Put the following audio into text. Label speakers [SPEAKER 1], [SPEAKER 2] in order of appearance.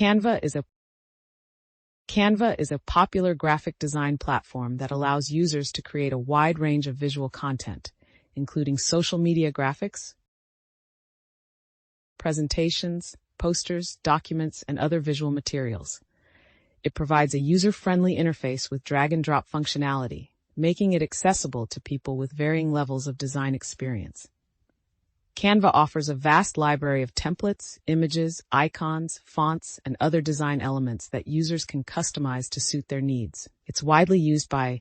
[SPEAKER 1] Canva is a Canva is a popular graphic design platform that allows users to create a wide range of visual content, including social media graphics, presentations, posters, documents, and other visual materials. It provides a user-friendly interface with drag-and-drop functionality, making it accessible to people with varying levels of design experience. Canva offers a vast library of templates, images, icons, fonts, and other design elements that users can customize to suit their needs. It's widely used by